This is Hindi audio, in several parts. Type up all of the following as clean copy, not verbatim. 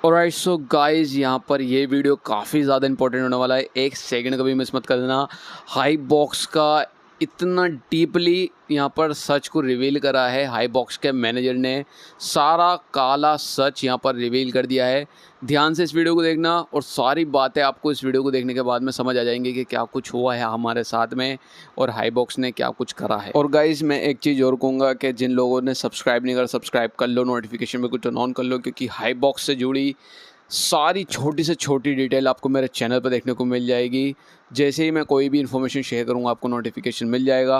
ऑलराइट सो गाइस, यहाँ पर ये वीडियो काफ़ी ज़्यादा इंपॉर्टेंट होने वाला है। एक सेकंड का भी मिस मत कर देना। हाई बॉक्स का इतना डीपली यहाँ पर सच को रिवील करा है। हाई बॉक्स के मैनेजर ने सारा काला सच यहाँ पर रिवील कर दिया है। ध्यान से इस वीडियो को देखना और सारी बातें आपको इस वीडियो को देखने के बाद में समझ आ जाएंगी कि क्या कुछ हुआ है हमारे साथ में और हाई बॉक्स ने क्या कुछ करा है। और गाइस, मैं एक चीज़ और कहूँगा कि जिन लोगों ने सब्सक्राइब नहीं करा, सब्सक्राइब कर लो, नोटिफिकेशन में कुछ ऑन कर लो, क्योंकि हाई बॉक्स से जुड़ी सारी छोटी से छोटी डिटेल आपको मेरे चैनल पर देखने को मिल जाएगी। जैसे ही मैं कोई भी इन्फॉर्मेशन शेयर करूँगा आपको नोटिफिकेशन मिल जाएगा।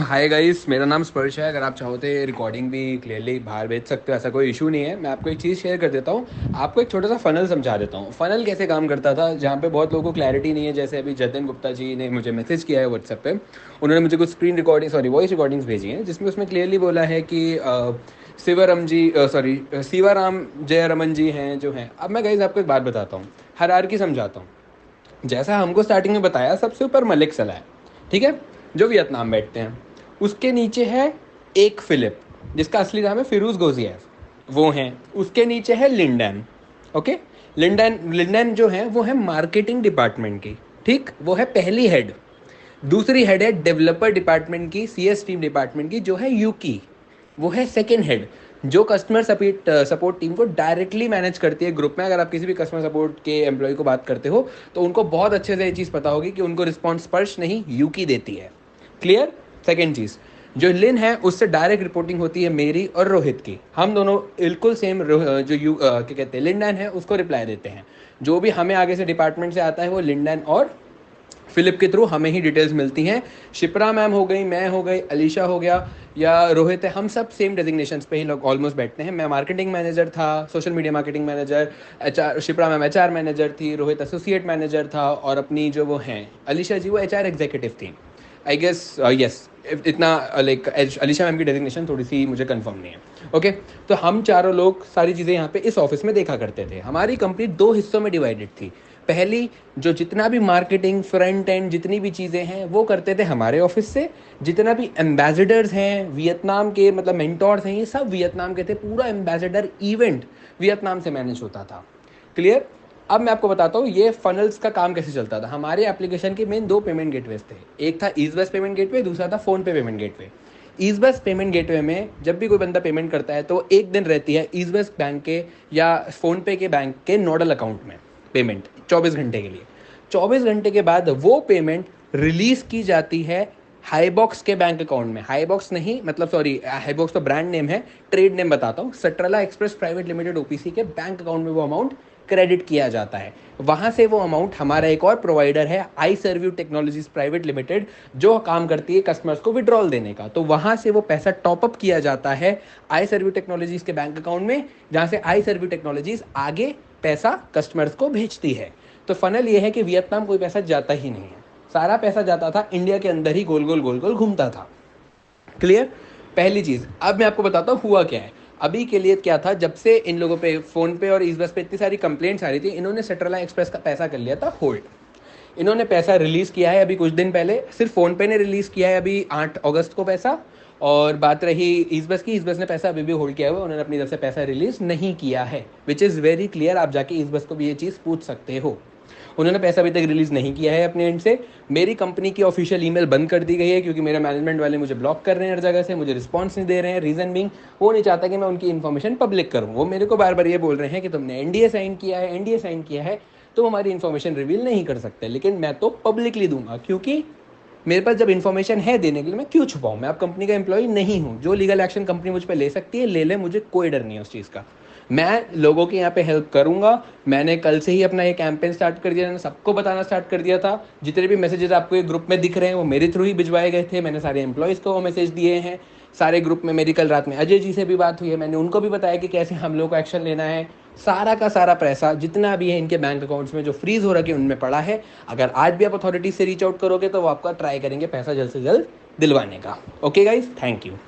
हाय गाइस, मेरा नाम स्पर्श है। अगर आप चाहो तो रिकॉर्डिंग भी क्लियरली बाहर भेज सकते हो, ऐसा कोई इशू नहीं है। मैं आपको एक चीज़ शेयर कर देता हूँ, आपको एक छोटा सा फ़नल समझा देता हूँ। फ़नल कैसे काम करता था, जहाँ पे बहुत लोगों को क्लैरिटी नहीं है। जैसे अभी जतिन गुप्ता जी ने मुझे मैसेज किया है व्हाट्सएप पे, उन्होंने मुझे कुछ स्क्रीन रिकॉर्डिंग वॉइस रिकॉर्डिंग्स भेजी हैं, जिसमें उसमें क्लियरली बोला है कि सीवाराम जयरमन जी हैं जो हैं। अब मैं गाइस आपको एक बात बताता हूँ, हायरार्की समझाता हूँ। जैसा हमको स्टार्टिंग में बताया, सबसे ऊपर मलिक सलाह है, ठीक है, जो वियतनाम बैठते हैं। उसके नीचे है एक फिलिप, जिसका असली नाम है फिरूज गोजियव, वो हैं। उसके नीचे है लिंडन। ओके, लिंडन लिंडन जो है वो है मार्केटिंग डिपार्टमेंट की, ठीक, वो है पहली हेड। दूसरी हेड है डेवलपर डिपार्टमेंट की, सीएस टीम डिपार्टमेंट की, जो है यूकी, वो है सेकेंड हेड, जो कस्टमर सपोर्ट टीम को डायरेक्टली मैनेज करती है ग्रुप में। अगर आप किसी भी कस्टमर सपोर्ट के एम्प्लॉय को बात करते हो तो उनको बहुत अच्छे से ये चीज़ पता होगी कि उनको रिस्पॉन्स स्पर्श नहीं यूकी देती है। क्लियर। सेकेंड चीज़, जो लिन है उससे डायरेक्ट रिपोर्टिंग होती है मेरी और रोहित की। हम दोनों बिल्कुल सेम क्या कहते हैं, लिंडन है, उसको रिप्लाई देते हैं। जो भी हमें आगे से डिपार्टमेंट से आता है वो लिंडन और फिलिप के थ्रू हमें ही डिटेल्स मिलती हैं। शिप्रा मैम हो गई, मैं हो गई, अलीशा हो गया या रोहित है, हम सब सेम डेजिग्नेशंस पे ही लोग ऑलमोस्ट बैठते हैं। मैं मार्केटिंग मैनेजर था, social media marketing manager, HR, Shipra ma'am HR manager थी, रोहित एसोसिएट मैनेजर था, और अपनी जो वो हैं अलीशा जी, वो एचआर एग्जीक्यूटिव थी, आई गेस। यस, इतना लाइक अलीशा मैम की डेजिग्नेशन थोड़ी सी मुझे कंफर्म नहीं है। ओके, तो हम चारों लोग सारी चीज़ें यहाँ पे इस ऑफिस में देखा करते थे। हमारी कंपनी दो हिस्सों में डिवाइडेड थी। पहली, जो जितना भी मार्केटिंग फ्रंट एंड जितनी भी चीज़ें हैं वो करते थे हमारे ऑफिस से। जितना भी एम्बेसडर्स हैं वियतनाम के, मतलब मेंटोर्स हैं, ये सब वियतनाम के थे। पूरा एम्बेसडर इवेंट वियतनाम से मैनेज होता था। क्लियर। अब मैं आपको बताता हूँ ये फनल्स का काम कैसे चलता था। हमारे एप्लीकेशन के मेन दो पेमेंट गेटवेज थे, एक था ईज़बस पेमेंट गेटवे, दूसरा था फ़ोन पे पेमेंट गेटवे। ईज़बस पेमेंट गेटवे में जब भी कोई बंदा पेमेंट करता है तो एक दिन रहती है ईज़बस बैंक के या फ़ोन पे के बैंक के नोडल अकाउंट में पेमेंट 24 घंटे के लिए। 24 घंटे के बाद वो पेमेंट रिलीज की जाती है हाईबॉक्स के बैंक अकाउंट में। हाईबॉक्स नहीं, मतलब सॉरी, हाईबॉक्स तो ब्रांड नेम है, ट्रेड नेम बताता हूँ। सट्रला एक्सप्रेस प्राइवेट लिमिटेड ओपीसी के बैंक अकाउंट में वो अमाउंट क्रेडिट किया जाता है। वहां से वो अमाउंट हमारा एक और प्रोवाइडर है आई सर्व्यू टेक्नोलॉजीज प्राइवेट लिमिटेड, जो काम करती है कस्टमर्स को विड्रॉल देने का। तो वहां से वो पैसा टॉपअप किया जाता है आई सर्व्यू टेक्नोलॉजीज के बैंक अकाउंट में, जहां से आई सर्व्यू टेक्नोलॉजीज आगे पैसा कस्टमर्स को भेजती है। तो फनल ये है कि वियतनाम कोई पैसा जाता ही नहीं है, सारा पैसा जाता था इंडिया के अंदर ही गोल गोल गोल गोल घूमता था। क्लियर। पहली चीज। अब मैं आपको बताता हूँ हुआ क्या है। अभी के लिए क्या था, जब से इन लोगों पे फोन पे और ईज़बस पे इतनी सारी कंप्लेंट्स आ रही थी, इन्होंने सट्रला एक्सप्रेस का पैसा कर लिया था होल्ड। इन्होंने पैसा रिलीज किया है अभी कुछ दिन पहले, सिर्फ फोन पे ने रिलीज किया है अभी 8 अगस्त को पैसा। और बात रही ईज़बस की, ईज़बस ने पैसा अभी भी होल्ड किया हुआ है, उन्होंने अपनी तरफ से पैसा रिलीज नहीं किया है, विच इज़ वेरी क्लियर। आप जाके ईज़बस को भी ये चीज़ पूछ सकते हो, उन्होंने पैसा अभी तक रिलीज नहीं किया है अपने एंड से। मेरी कंपनी की ऑफिशियल ईमेल बंद कर दी गई है, क्योंकि मेरे मैनेजमेंट वाले मुझे ब्लॉक कर रहे हैं हर जगह से, मुझे रिस्पॉन्स नहीं दे रहे हैं। रीजन बीइंग, वो नहीं चाहता कि मैं उनकी इन्फॉर्मेशन पब्लिक करूँ। वो मेरे को बार बार ये बोल रहे हैं कि तुमने एनडीए साइन किया है, एनडीए साइन किया है, तो हमारी इन्फॉर्मेशन रिवील नहीं कर सकते। लेकिन मैं तो पब्लिकली दूंगा, क्योंकि मेरे पास जब इन्फॉर्मेशन है देने के लिए, मैं क्यों छुपाऊं। मैं अब कंपनी का एम्प्लॉय नहीं हूं। जो लीगल एक्शन कंपनी मुझ पर ले सकती है ले ले, मुझे कोई डर नहीं है उस चीज़ का। मैं लोगों के यहाँ पे हेल्प करूंगा। मैंने कल से ही अपना ये कैंपेन स्टार्ट कर दिया, मैंने सबको बताना स्टार्ट कर दिया था। जितने भी मैसेजेस आपको ये ग्रुप में दिख रहे हैं वो मेरे थ्रू ही भिजवाए गए थे। मैंने सारे एम्प्लॉयज़ को वो मैसेज दिए हैं सारे ग्रुप में। मेरी कल रात में अजय जी से भी बात हुई है, मैंने उनको भी बताया कि कैसे हम लोग को एक्शन लेना है। सारा का सारा पैसा जितना भी है इनके बैंक अकाउंट्स में जो फ्रीज हो रखे उनमें पड़ा है। अगर आज भी आप अथॉरिटी से रीच आउट करोगे तो वो आपका ट्राई करेंगे पैसा जल्द से जल्द दिलवाने का। Okay guys, thank you.